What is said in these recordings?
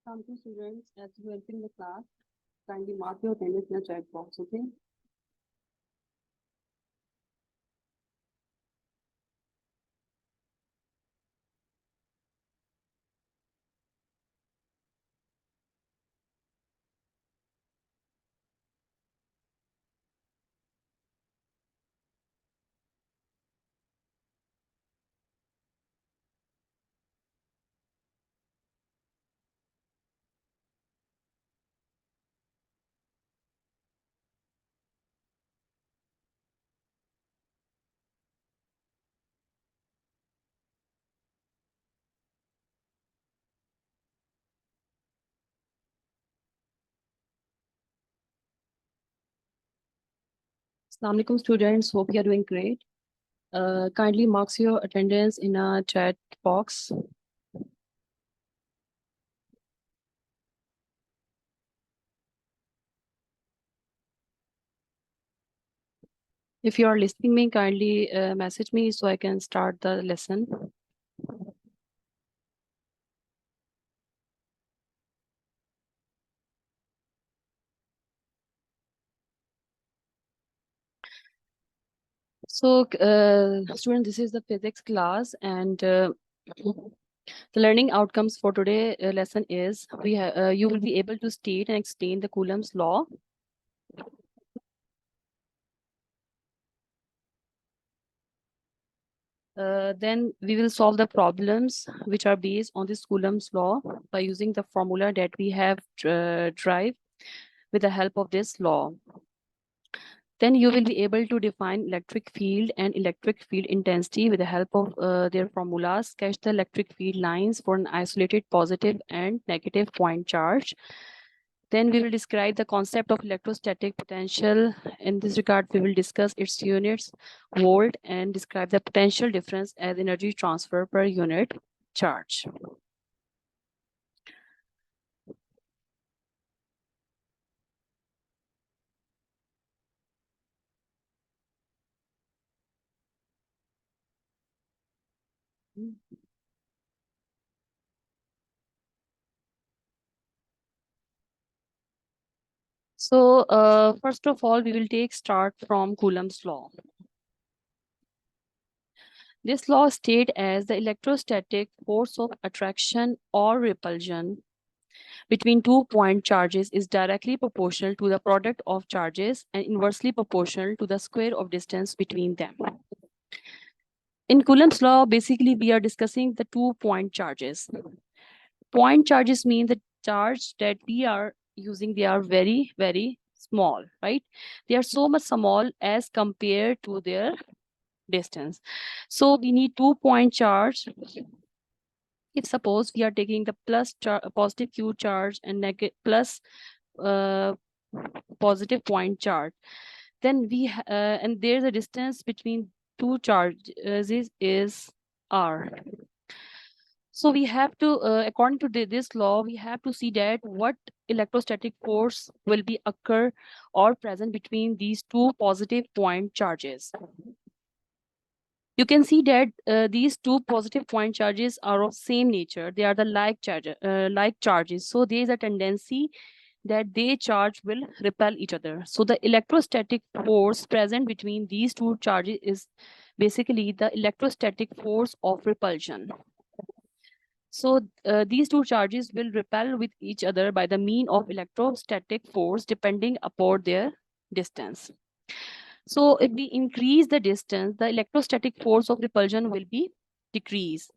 Come to students, as you enter the class, kindly mark your attendance in the chat box, okay? Assalamu alaikum students, hope you are doing great. Kindly mark your attendance in a chat box. If you are listening me, kindly message me so I can start the lesson. So, student, this is the physics class, and the learning outcomes for today lesson is you will be able to state and explain the Coulomb's law. Then we will solve the problems which are based on this Coulomb's law by using the formula that we have derived with the help of this law. Then you will be able to define electric field and electric field intensity with the help of their formulas, sketch the electric field lines for an isolated positive and negative point charge. Then we will describe the concept of electrostatic potential. In this regard, we will discuss its units, volt, and describe the potential difference as energy transfer per unit charge. So first of all, we will take start from Coulomb's law. This law states as the electrostatic force of attraction or repulsion between 2 point charges is directly proportional to the product of charges and inversely proportional to the square of distance between them. In Coulomb's law, basically we are discussing the 2 point charges. Point charges mean the charge that we are using, they are very, very small, right? They are so much small as compared to their distance. So we need 2 point charge. If suppose we are taking the positive Q charge and negative plus positive point charge, then and there's a distance between two charges is R. So we have to, according to this law, we have to see that what electrostatic force will be occur or present between these two positive point charges. You can see that these two positive point charges are of same nature. They are the like charges. So there is a tendency that they charge will repel each other. So the electrostatic force present between these two charges is basically the electrostatic force of repulsion. So these two charges will repel with each other by the mean of electrostatic force depending upon their distance. So if we increase the distance, the electrostatic force of repulsion will be decreased.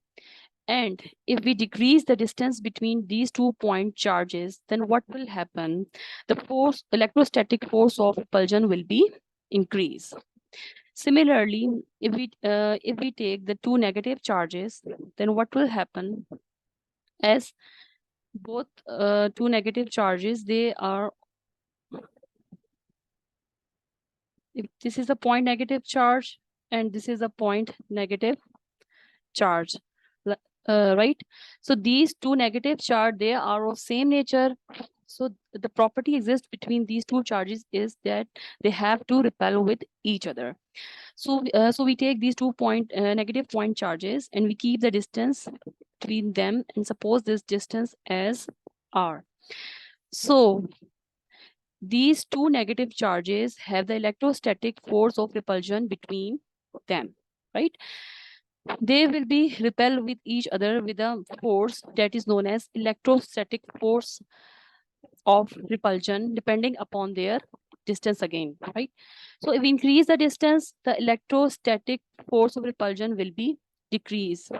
And if we decrease the distance between these 2 point charges, then what will happen? The electrostatic force of repulsion will be increased. Similarly, if we take the two negative charges, then what will happen? As both two negative charges, they are, if this is a point negative charge and this is a point negative charge, right? So these two negative charge, they are of same nature. So the property exists between these two charges is that they have to repel with each other. So we take these negative point charges and we keep the distance between them and suppose this distance as R. So these two negative charges have the electrostatic force of repulsion between them, right? They will be repelled with each other with a force that is known as electrostatic force of repulsion, depending upon their distance again, right? So if we increase the distance, the electrostatic force of repulsion will be decreased.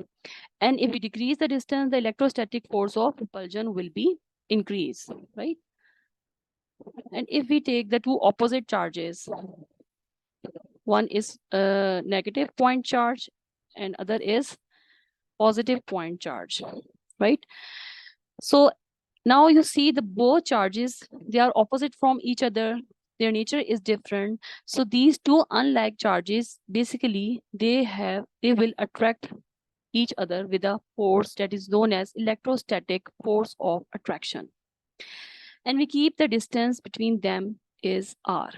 And if we decrease the distance, the electrostatic force of repulsion will be increased, right? And if we take the two opposite charges, one is a negative point charge and other is positive point charge, right? So now you see the both charges, they are opposite from each other. Their nature is different. So these two unlike charges, basically they will attract each other with a force that is known as electrostatic force of attraction. And we keep the distance between them is R.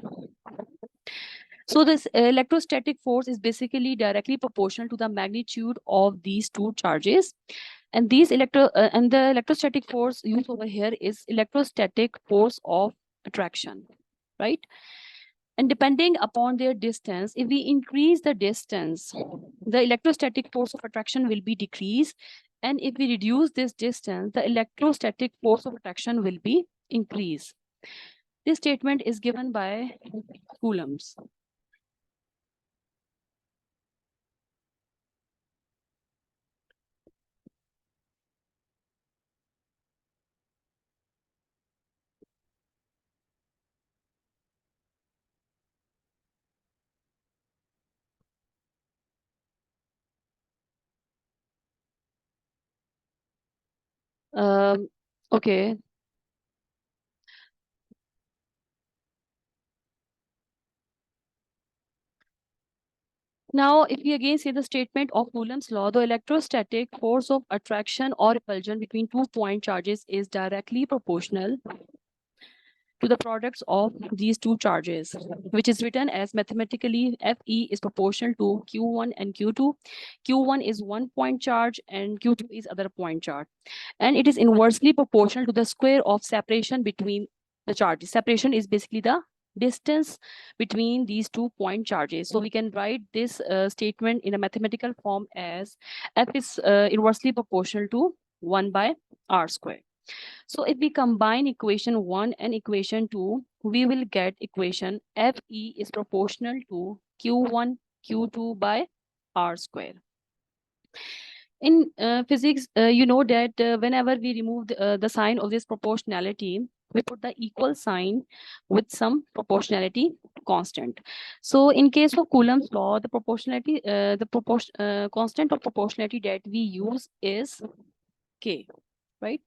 So this electrostatic force is basically directly proportional to the magnitude of these two charges. And the electrostatic force used over here is electrostatic force of attraction, right? And depending upon their distance, if we increase the distance, the electrostatic force of attraction will be decreased. And if we reduce this distance, the electrostatic force of attraction will be increased. This statement is given by Coulombs. Okay. Now, if we again say the statement of Coulomb's law, the electrostatic force of attraction or repulsion between 2-point charges is directly proportional to the products of these two charges, which is written as mathematically Fe is proportional to Q1 and Q2. Q1 is 1-point charge and Q2 is other point charge. And it is inversely proportional to the square of separation between the charges. Separation is basically the distance between these 2-point charges. So we can write this statement in a mathematical form as F is inversely proportional to 1 by R square. So if we combine equation 1 and equation 2, we will get equation Fe is proportional to Q1 Q2 by R square. In physics, you know that whenever we remove the sign of this proportionality, we put the equal sign with some proportionality constant. So in case of Coulomb's law, the proportionality, constant of proportionality that we use is K, right?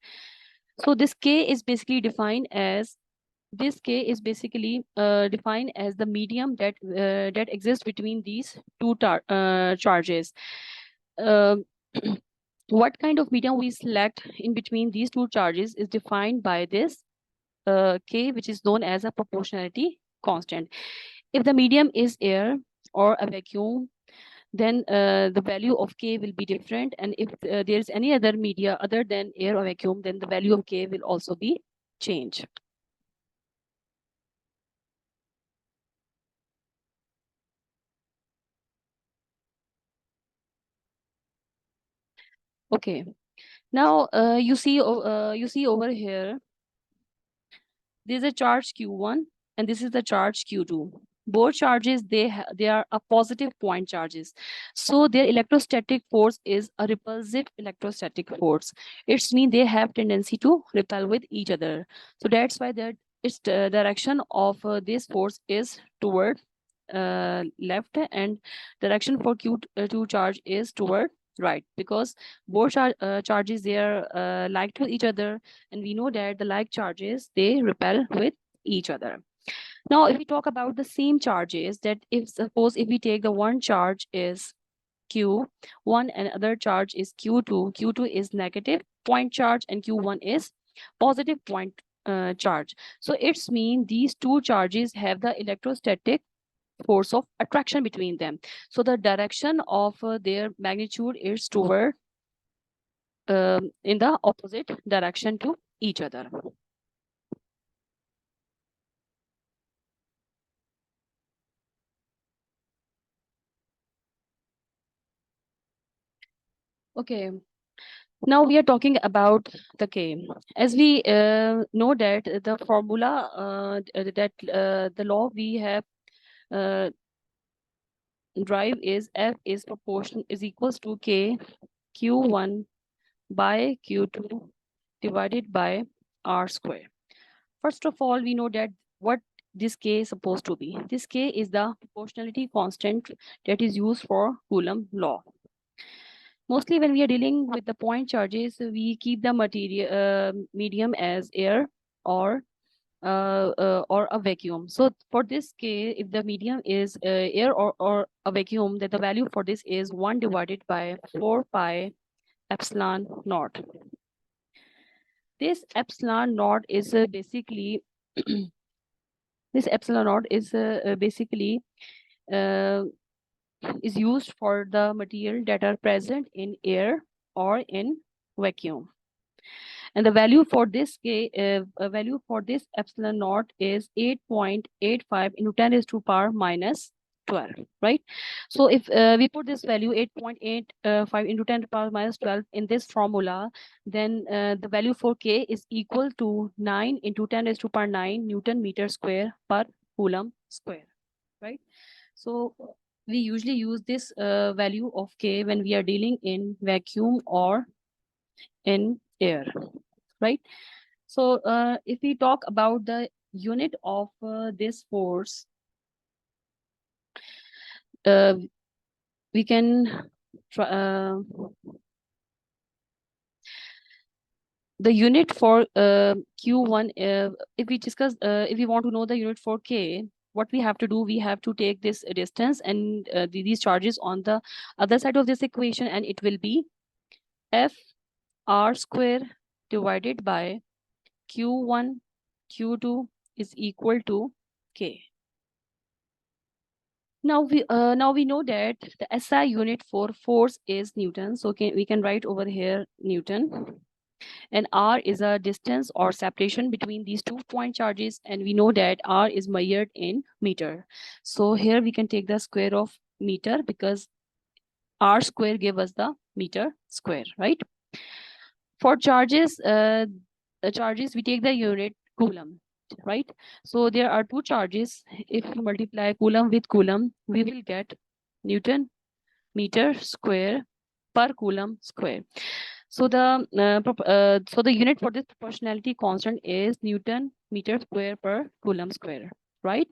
So this K is basically defined as the medium that exists between these two charges. What kind of medium we select in between these two charges is defined by this K, which is known as a proportionality constant. If the medium is air or a vacuum, then the value of K will be different. And if there is any other media other than air or vacuum, then the value of K will also be changed. Okay. Now you see over here, there's a charge Q1 and this is the charge Q2. Both charges, they are a positive point charges. So their electrostatic force is a repulsive electrostatic force. It's mean they have tendency to repel with each other. So that's why its direction of this force is toward left and direction for Q2 charge is toward right, because both charges, they are like to each other, and we know that the like charges, they repel with each other. Now if we talk about the same charges, that if we take the one charge is Q1 and other charge is Q2 is negative point charge and Q1 is positive point charge. So it's mean these two charges have the electrostatic force of attraction between them. So the direction of their magnitude is toward in the opposite direction to each other. Okay, now we are talking about the K. As we know that the formula that the law we have uh, drive is F is proportion is equals to K Q1 by Q2 divided by R square. First of all, we know that what this K is supposed to be. This K is the proportionality constant that is used for Coulomb law. Mostly when we are dealing with the point charges, we keep the material medium as air or or a vacuum. So for this case, if the medium is air or a vacuum, then the value for this is 1 divided by 4 pi epsilon naught. This epsilon naught is basically this epsilon naught is basically uh, is used for the material that are present in air or in vacuum. And the value for this value for this epsilon naught is 8.85 into 10 raised to power minus 12, right? So if we put this value 8.85 into 10 to the power minus 12 in this formula, then the value for K is equal to 9 into 10 raised to power 9 Newton meter square per Coulomb square, right? So we usually use this value of K when we are dealing in vacuum or in air, right? So if we talk about the unit of this force, we can try, the unit for Q1, if we discuss, if we want to know the unit for K, what we have to do, we have to take this distance and these charges on the other side of this equation, and it will be F R square divided by Q1, Q2 is equal to K. Now we know that the SI unit for force is Newton. So we can write over here Newton. And R is a distance or separation between these 2 point charges. And we know that R is measured in meter. So here we can take the square of meter because R square give us the meter square, right? For charges, we take the unit Coulomb, right? So there are 2 charges. If we multiply Coulomb with Coulomb, we will get Newton meter square per Coulomb square. So the unit for this proportionality constant is Newton meter square per Coulomb square, right?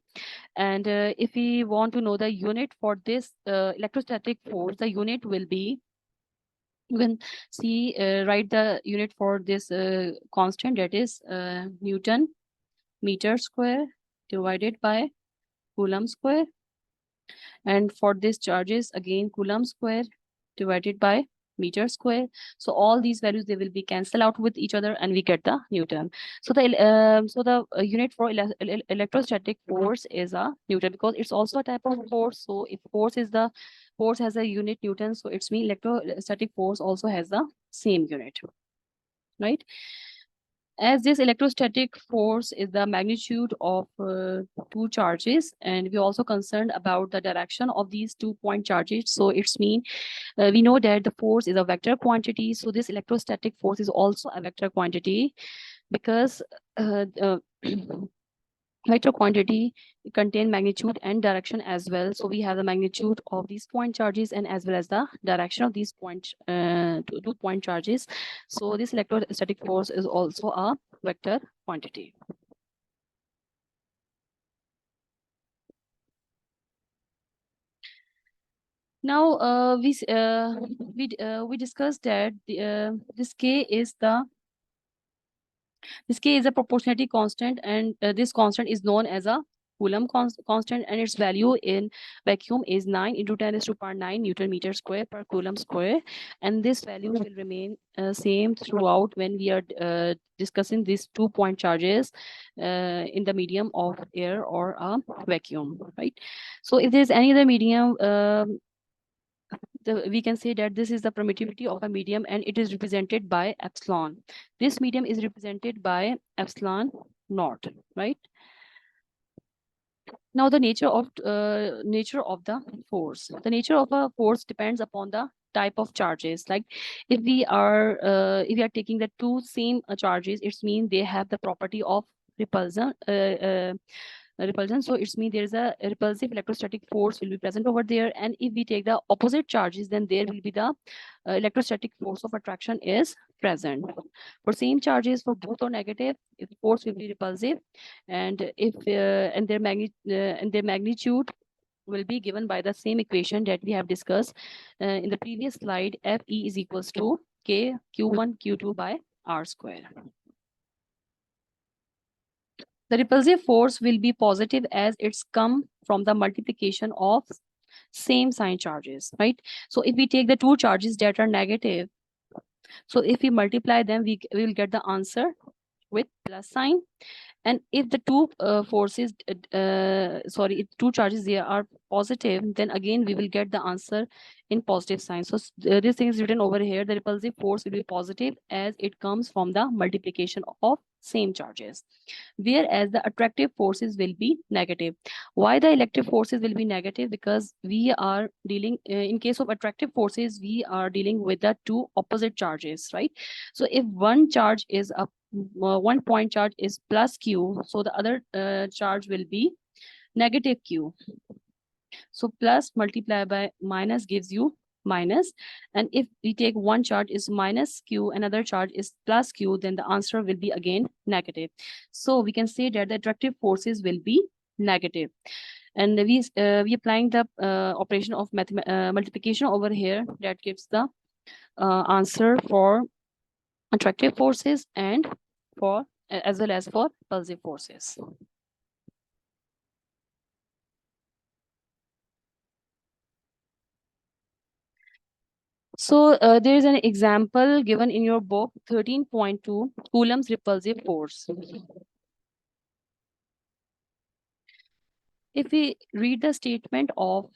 And if we want to know the unit for this electrostatic force, the unit will be, you can see, write the unit for this constant, that is Newton meter square divided by Coulomb square. And for this charges, again, Coulomb square divided by meter square. So all these values, they will be cancel out with each other and we get the Newton. So the unit for electrostatic force is a Newton, because it's also a type of force. So if force has a unit Newton, so it's mean electrostatic force also has the same unit, right? As this electrostatic force is the magnitude of 2 charges, and we're also concerned about the direction of these 2 point charges. So it's mean we know that the force is a vector quantity. So this electrostatic force is also a vector quantity, because vector quantity contain magnitude and direction as well. So we have the magnitude of these point charges and as well as the direction of these two point charges. So this electrostatic force is also a vector quantity. Now we discussed that this K is a proportionality constant, and this constant is known as a Coulomb constant, and its value in vacuum is 9 into 10 raised to power 9 Newton meter square per Coulomb square. And this value will remain same throughout when we are discussing these 2 point charges in the medium of air or a vacuum, right? So if there's any other medium, we can say that this is the permittivity of a medium and it is represented by epsilon. This medium is represented by epsilon naught, right? Now the nature of the force. The nature of a force depends upon the type of charges. Like if we are taking the two same charges, it means they have the property of repulsion. Repulsion. So it's mean there's a repulsive electrostatic force will be present over there. And if we take the opposite charges, then there will be the electrostatic force of attraction is present. For same charges, for both or negative, if force will be repulsive, and if and their magnitude will be given by the same equation that we have discussed in the previous slide. Fe is equals to k q1 q2 by r square. The repulsive force will be positive as it's come from the multiplication of same sign charges, right? So if we take the two charges that are negative, so if we multiply them, we will get the answer with plus sign. And if the two forces, if two charges they are positive, then again we will get the answer in positive sign. So this thing is written over here. The repulsive force will be positive as it comes from the multiplication of same charges, whereas the attractive forces will be negative. Why the electric forces will be negative? Because we are dealing, in case of attractive forces, we are dealing with the two opposite charges, right? So if one charge is a 1 point charge is plus q, so the other charge will be negative q. So plus multiplied by minus gives you minus. And if we take one charge is minus q, another charge is plus q, then the answer will be again negative. So we can say that the attractive forces will be negative. And we applying the operation of multiplication over here, that gives the answer for attractive forces and for as well as for repulsive forces. So there is an example given in your book 13.2, Coulomb's repulsive force. If we read the statement of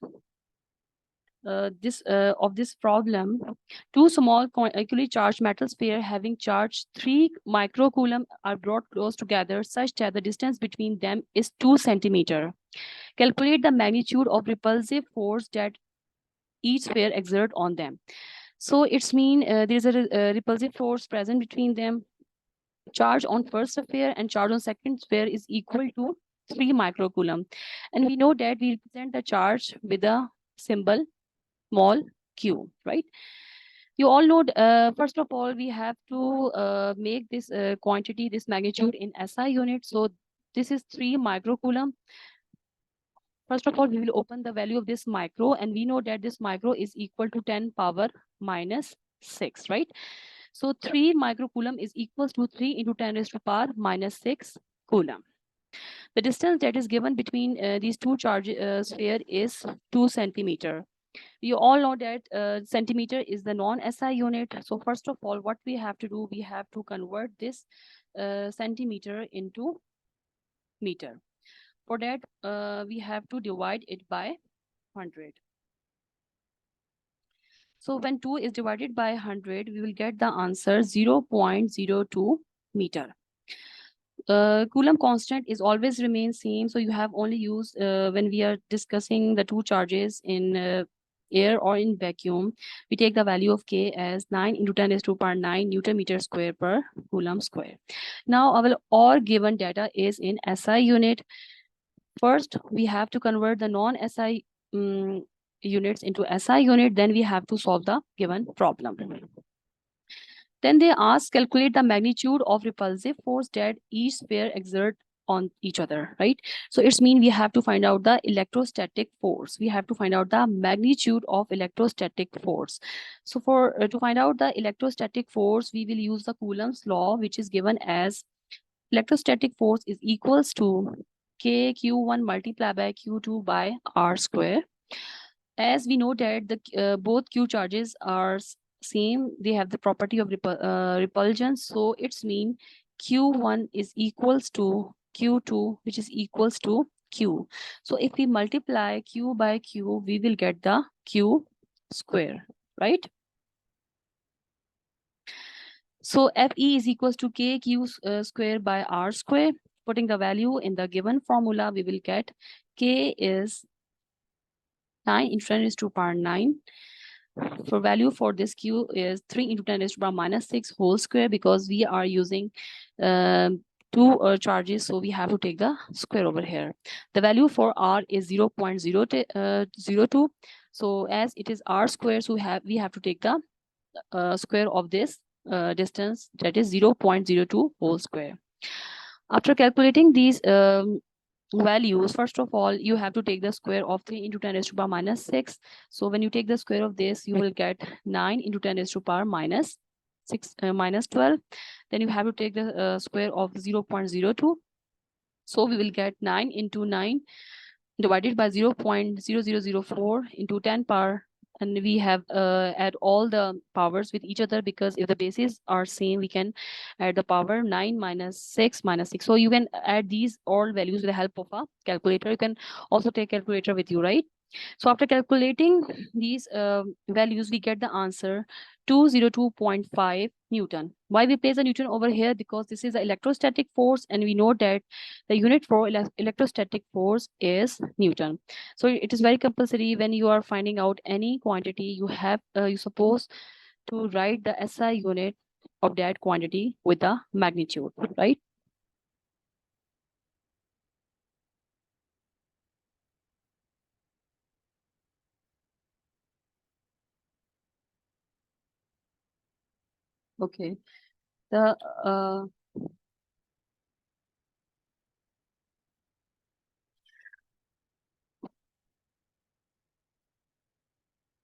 this problem, two small equally charged metal sphere having charge 3 microcoulomb are brought close together such that the distance between them is 2 centimeter. Calculate the magnitude of repulsive force that each sphere exert on them. So it's mean there's a repulsive force present between them. Charge on first sphere and charge on second sphere is equal to 3 microcoulomb. And we know that we represent the charge with a symbol small q, right? You all know, first of all, we have to make this quantity, this magnitude in SI unit. So this is 3 microcoulomb. First of all, we will open the value of this micro, and we know that this micro is equal to 10 power minus 6, right? So 3 microcoulomb is equals to 3 into 10 raised to power minus 6 coulomb. The distance that is given between these two charge sphere is 2 centimeter. You all know that centimeter is the non-SI unit. So first of all, what we have to do, we have to convert this centimeter into meter. For that, we have to divide it by 100. So when 2 is divided by 100, we will get the answer 0.02 meter. Coulomb constant is always remain same. So you have only used when we are discussing the two charges in air or in vacuum, we take the value of K as 9 into 10 raised to power 9 Newton meter square per Coulomb square. Now our all given data is in SI unit. First, we have to convert the non-SI units into SI unit. Then we have to solve the given problem. Then they ask, calculate the magnitude of repulsive force that each sphere exert on each other, right? So it's mean we have to find out the electrostatic force. We have to find out the magnitude of electrostatic force. So for to find out the electrostatic force, we will use the Coulomb's law, which is given as electrostatic force is equals to K Q1 multiplied by Q2 by R square. As we know that the both Q charges are same, they have the property of repulsion. So it's mean Q1 is equals to Q2, which is equals to Q. So if we multiply Q by Q, we will get the Q square, right? So Fe is equals to kq square by r square. Putting the value in the given formula, we will get k is 9 into 10 raised to power 9. For value for this q is 3 into 10 raised to power minus 6 whole square, because we are using two charges, so we have to take the square over here. The value for r is 0.02. So as it is r square, so we have to take the square of this distance, that is 0.02 whole square. After calculating these values, first of all, you have to take the square of 3 into 10 raised to power minus 6. So when you take the square of this, you will get 9 into 10 raised to power minus 6 minus 12. Then you have to take the square of 0.02. So we will get 9 into 9 divided by 0.0004 into 10 power, and we have add all the powers with each other, because if the bases are same, we can add the power 9 minus 6 minus 6. So you can add these all values with the help of a calculator. You can also take calculator with you, right? So after calculating these values, we get the answer 202.5 Newton. Why we place a Newton over here? Because this is the electrostatic force, and we know that the unit for electrostatic force is Newton. So it is very compulsory when you are finding out any quantity, you have you suppose to write the SI unit of that quantity with the magnitude, right? Okay. The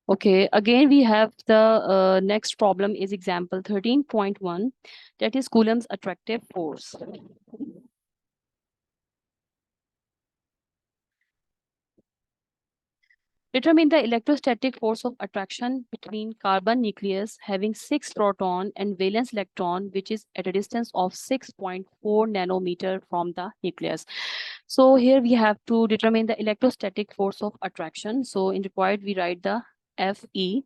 okay, again we have the next problem is example 13.1, that is Coulomb's attractive force. Determine the electrostatic force of attraction between carbon nucleus having 6 proton and valence electron, which is at a distance of 6.4 nanometer from the nucleus. So here we have to determine the electrostatic force of attraction. So in required, we write the Fe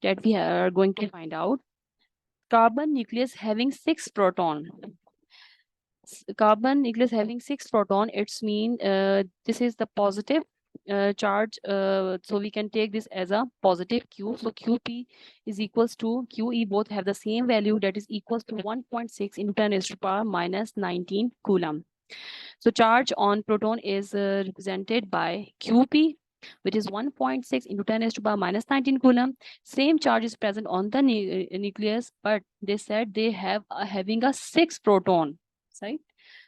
that we are going to find out. Carbon nucleus having 6 proton. Carbon nucleus having 6 proton, it's mean this is the positive charge, so we can take this as a positive q. So qp is equals to qe, both have the same value, that is equals to 1.6 into 10 raised to power minus 19 coulomb. So charge on proton is represented by qp, which is 1.6 into 10 raised to power minus 19 coulomb. Same charge is present on the nucleus, but they said they have having a 6 proton, right?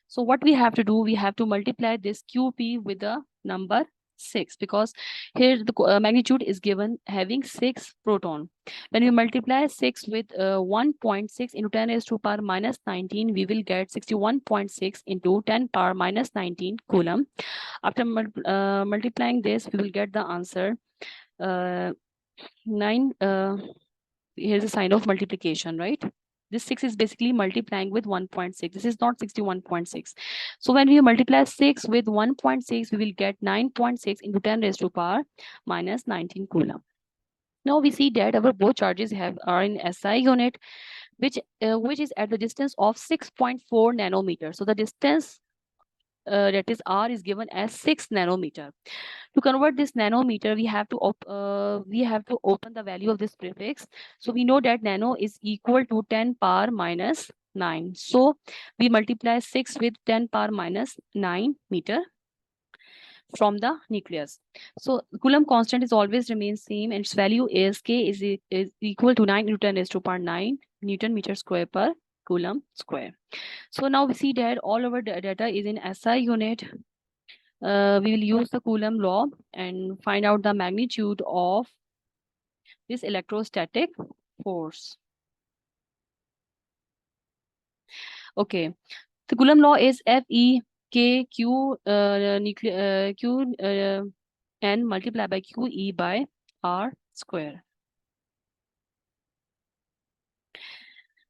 So what we have to do, we have to multiply this qp with the number 6, because here the magnitude is given having 6 proton. When we multiply 6 with 1.6 into 10 raised to power minus 19, we will get 61.6 into 10 power minus 19 coulomb. After multiplying this, we will get the answer 9. Here's a sign of multiplication, right? This 6 is basically multiplying with 1.6. This is not 61.6. So when we multiply 6 with 1.6, we will get 9.6 into 10 raised to power minus 19 coulomb. Now we see that our both charges are in SI unit, which is at the distance of 6.4 nanometer. So the distance that is R is given as 6 nanometer. To convert this nanometer, we have to open the value of this prefix. So we know that nano is equal to 10 power minus 9. So we multiply 6 with 10 power minus 9 meter from the nucleus. So Coulomb constant is always remains same, and its value is K is equal to 9 into 10 raised to power 9 Newton meter square per Coulomb square. So now we see that all our data is in SI unit. We will use the Coulomb law and find out the magnitude of this electrostatic force. Okay, the Coulomb law is Fe K Q Q N multiplied by QE by R square.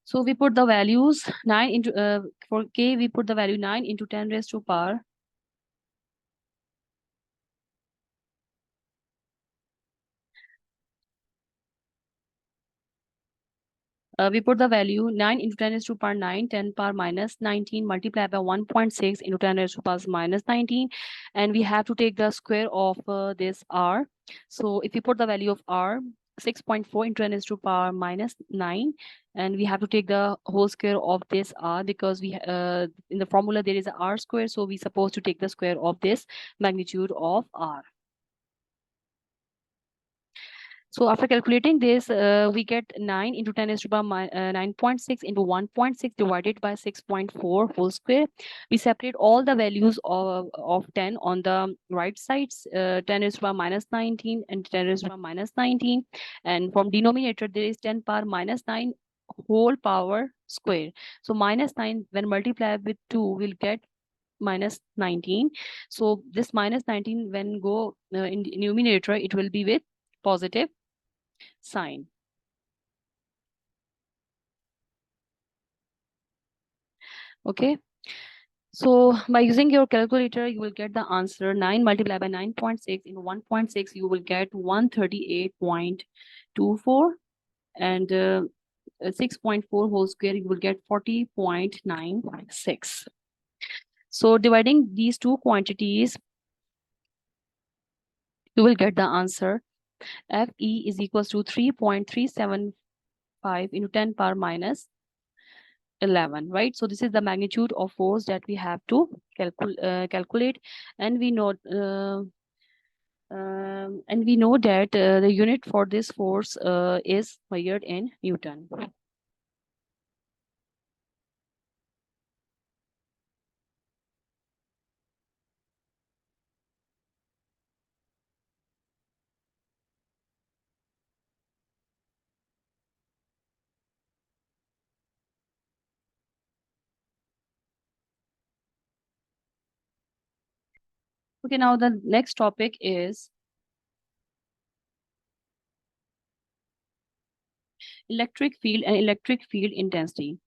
So we put the values 9 into for K, we put the value 9 into 10 raised to power We put the value 9 into 10 raised to power 9, 10 power minus 19 multiplied by 1.6 into 10 raised to power minus 19. And we have to take the square of this r. So if we put the value of r, 6.4 into 10 raised to power minus 9, and we have to take the whole square of this r, because we in the formula there is a r square, so we supposed to take the square of this magnitude of r. So after calculating this, we get 9 into 10 raised to power 9.6 into 1.6 divided by 6.4 whole square. We separate all the values of 10 on the right sides, 10 raised to power minus 19 and 10 raised to power minus 19. And from denominator, there is 10 power minus 9 whole power square. So minus 9 when multiplied with 2 will get minus 19. So this minus 19 when go in the numerator, it will be with positive sign. Okay. So by using your calculator, you will get the answer 9 multiplied by 9.6 into 1.6, you will get 138.24, and 6.4 whole square, you will get 40.96. So dividing these two quantities, you will get the answer Fe is equals to 3.375 into 10 power minus 11, right? So this is the magnitude of force that we have to calculate, and we know that the unit for this force is measured in Newton. Okay, now the next topic is electric field and electric field intensity.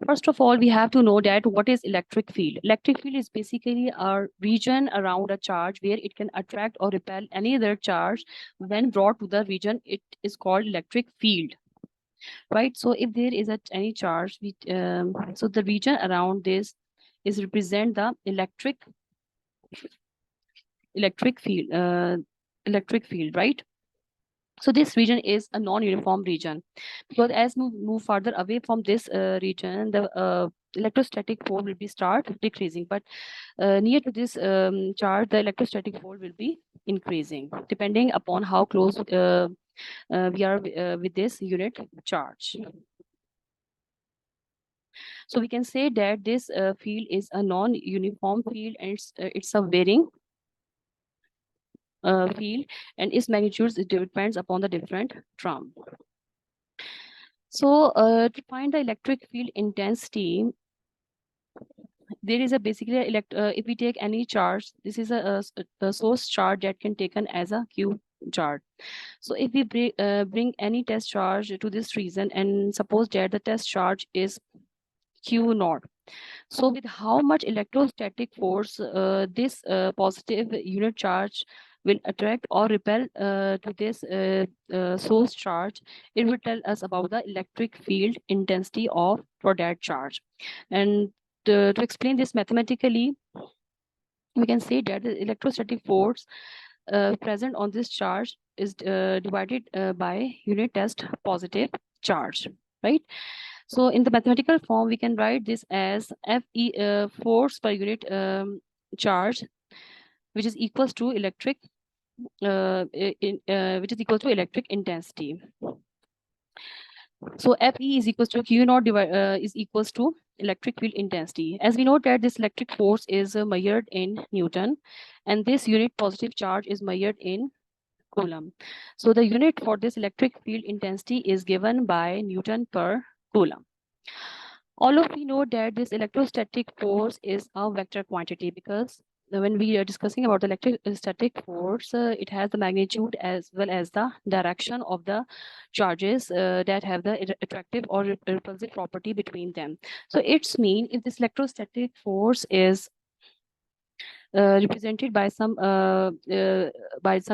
First of all, we have to know that what is electric field. Electric field is basically a region around a charge where it can attract or repel any other charge. When brought to the region, it is called electric field, right? So if there is any charge, so the region around this is represent the electric field, right? So this region is a non-uniform region, because as we move further away from this region, the electrostatic force will be start decreasing, but near to this charge, the electrostatic force will be increasing, depending upon how close we are with this unit charge. So we can say that this field is a non-uniform field, and it's a varying field, and its magnitudes, it depends upon the different term. So to find the electric field intensity, there is a basically if we take any charge, this is a source charge that can taken as a Q charge. So if we bring any test charge to this region, and suppose that the test charge is Q naught. So with how much electrostatic force this positive unit charge will attract or repel to this source charge, it will tell us about the electric field intensity of for that charge. And to explain this mathematically, we can say that the electrostatic force present on this charge is divided by unit test positive charge, right? So in the mathematical form, we can write this as Fe force per unit charge, which is equals to electric intensity. So Fe is equals to Q naught is equals to electric field intensity. As we know that this electric force is measured in Newton, and this unit positive charge is measured in Coulomb. So the unit for this electric field intensity is given by Newton per Coulomb. All of we know that this electrostatic force is a vector quantity, because when we are discussing about the electrostatic force, it has the magnitude as well as the direction of the charges that have the attractive or repulsive property between them. So it's mean if this electrostatic force is represented by some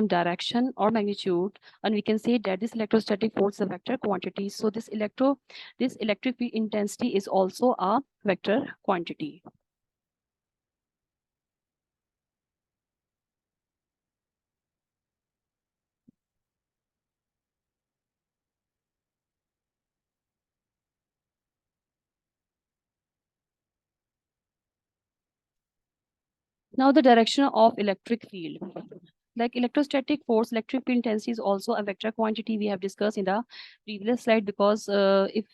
direction or magnitude, and we can say that this electrostatic force is a vector quantity. So this electric field intensity is also a vector quantity. Now the direction of electric field. Like electrostatic force, electric field intensity is also a vector quantity we have discussed in the previous slide, because if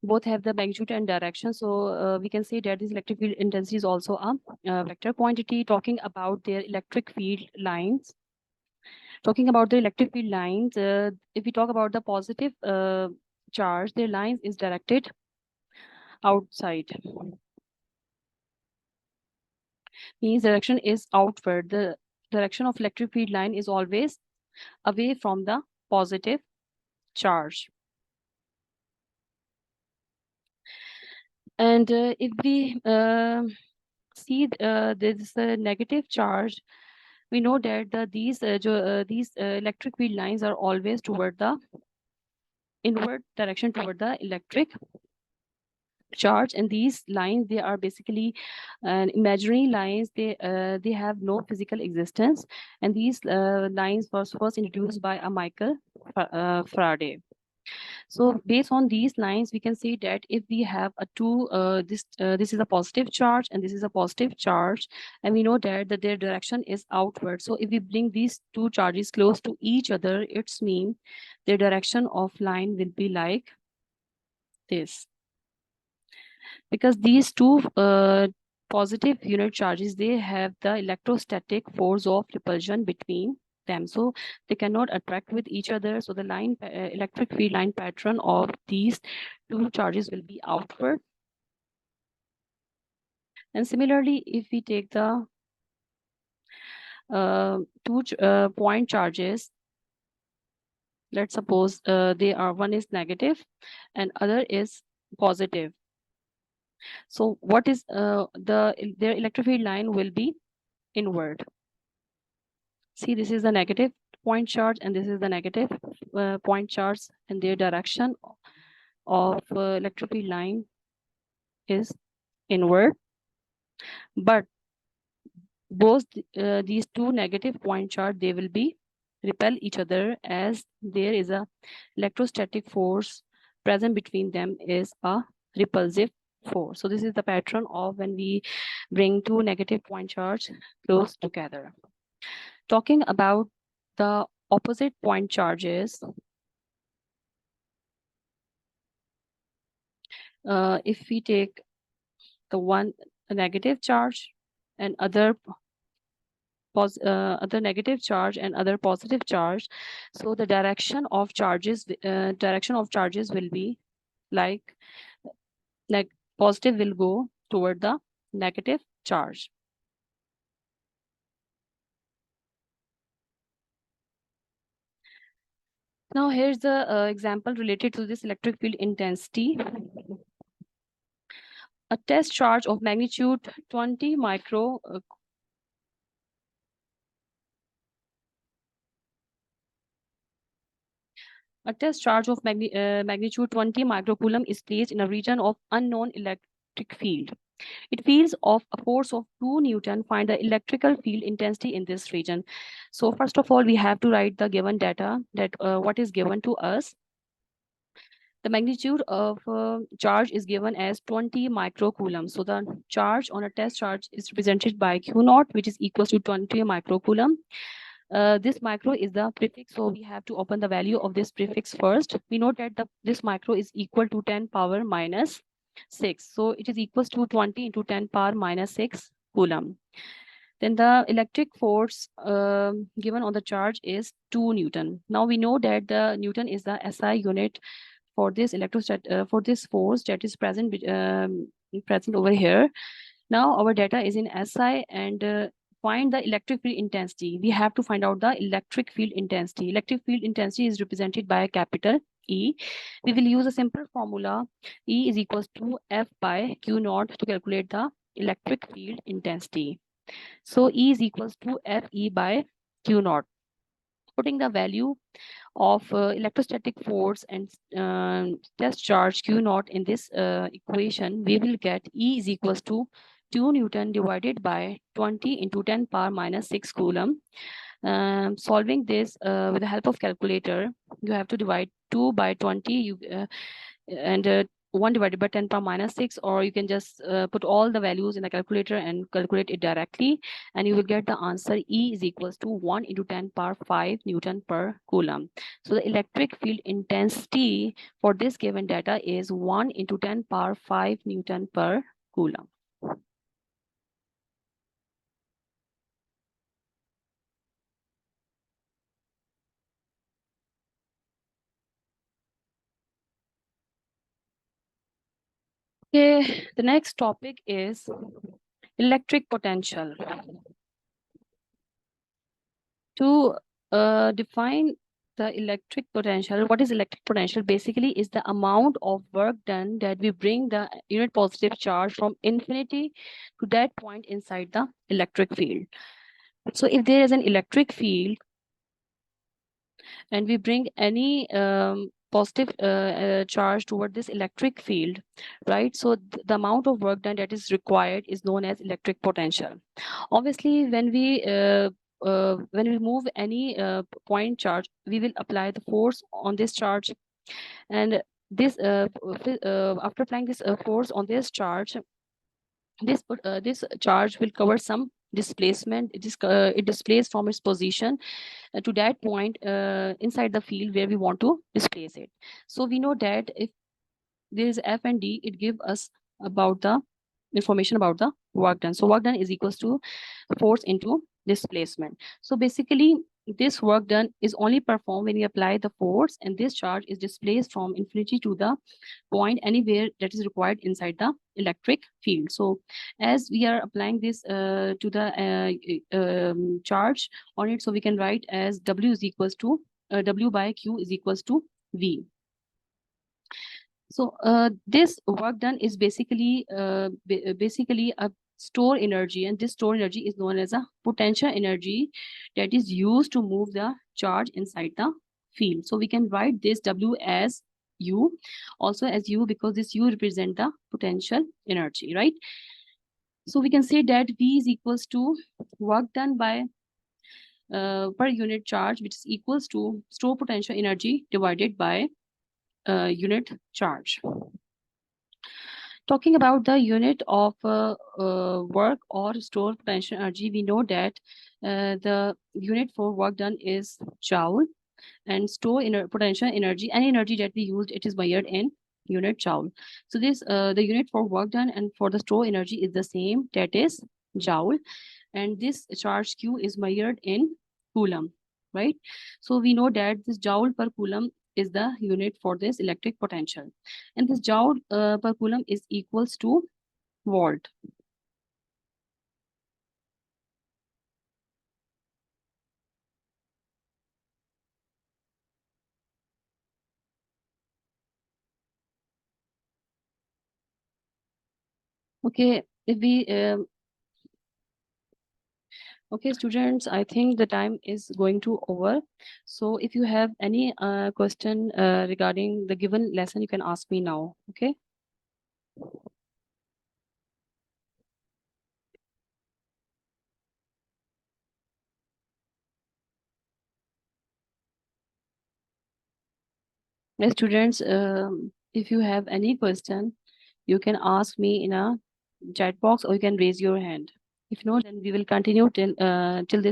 both have the magnitude and direction, so we can say that this electric field intensity is also a vector quantity. Talking about their electric field lines. Talking about the electric field lines, if we talk about the positive charge, their lines is directed outside. Means direction is outward. The direction of electric field line is always away from the positive charge. And if we see this negative charge, we know that these electric field lines are always toward the inward direction, toward the electric charge. And these lines, they are basically imaginary lines. They have no physical existence, and these lines was first introduced by a Michael Faraday. So based on these lines, we can say that if we have a this is a positive charge and this is a positive charge, and we know that their direction is outward. So if we bring these two charges close to each other, it's mean their direction of line will be like this. Because these two positive unit charges, they have the electrostatic force of repulsion between them, so they cannot attract with each other. So the electric field line pattern of these two charges will be outward. And similarly, if we take the two point charges, let's suppose one is negative and other is positive. So what is their electric field line will be inward. See, this is the negative point charge and this is the negative point charge, and their direction of electric field line is inward. But both these two negative point charge, they will be repel each other, as there is a electrostatic force present between them is a repulsive force. So this is the pattern of when we bring two negative point charge close together. Talking about the opposite point charges, if we take the one negative charge and other negative charge and other positive charge, so the direction of charges will be like positive will go toward the negative charge. Now here's the example related to this electric field intensity. A test charge of magnitude 20 micro a test charge of magnitude 20 microcoulomb is placed in a region of unknown electric field. It feels of a force of 2 Newton. Find the electrical field intensity in this region. So first of all, we have to write the given data, that what is given to us. The magnitude of charge is given as 20 microcoulomb. So the charge on a test charge is represented by Q naught, which is equal to 20 microcoulomb. This micro is the prefix, so we have to open the value of this prefix first. We know that this micro is equal to 10 power minus 6. So it is equals to 20 into 10 power minus 6 coulomb. Then the electric force given on the charge is 2 Newton. Now we know that the Newton is the SI unit for this for this force that is present over here. Now our data is in SI, and find the electric field intensity. We have to find out the electric field intensity. Electric field intensity is represented by a capital E. We will use a simple formula. E is equals to F by Q naught to calculate the electric field intensity. So E is equals to Fe by Q naught. Putting the value of electrostatic force and test charge Q naught in this equation, we will get E is equals to 2 Newton divided by 20 into 10 power minus 6 Coulomb. Solving this with the help of calculator, you have to divide 2 by 20 and 1 divided by 10 power minus 6, or you can just put all the values in the calculator and calculate it directly, and you will get the answer E is equals to 1 into 10 power 5 Newton per Coulomb. So the electric field intensity for this given data is 1 into 10 power 5 Newton per Coulomb. Okay, the next topic is electric potential. To define the electric potential, what is electric potential? Basically, is the amount of work done that we bring the unit positive charge from infinity to that point inside the electric field. So if there is an electric field and we bring any positive charge toward this electric field, right? So the amount of work done that is required is known as electric potential. Obviously, when we move any point charge, we will apply the force on this charge, and this after applying this force on this charge, this charge will cover some displacement. It displays from its position to that point inside the field where we want to displace it. So we know that if there is F and D, it gives us about the information about the work done. So work done is equals to force into displacement. So basically, this work done is only performed when we apply the force, and this charge is displaced from infinity to the point anywhere that is required inside the electric field. So as we are applying this to the charge on it, so we can write as W is equals to W by Q is equals to V. So this work done is basically a store energy, and this store energy is known as a potential energy that is used to move the charge inside the field. So we can write this W as U, also as U, because this U represent the potential energy, right? So we can say that V is equals to work done by per unit charge, which is equals to store potential energy divided by unit charge. Talking about the unit of work or store potential energy, we know that the unit for work done is joule, and store potential energy, any energy that we used, it is measured in unit joule. So this the unit for work done and for the store energy is the same, that is joule, and this charge Q is measured in Coulomb, right? So we know that this joule per Coulomb is the unit for this electric potential, and this joule per Coulomb is equals to volt. Okay, if we okay, students, I think the time is going to over. So if you have any question regarding the given lesson, you can ask me now, okay? Yes, students, if you have any question, you can ask me in a chat box, or you can raise your hand. If not, then we will continue till this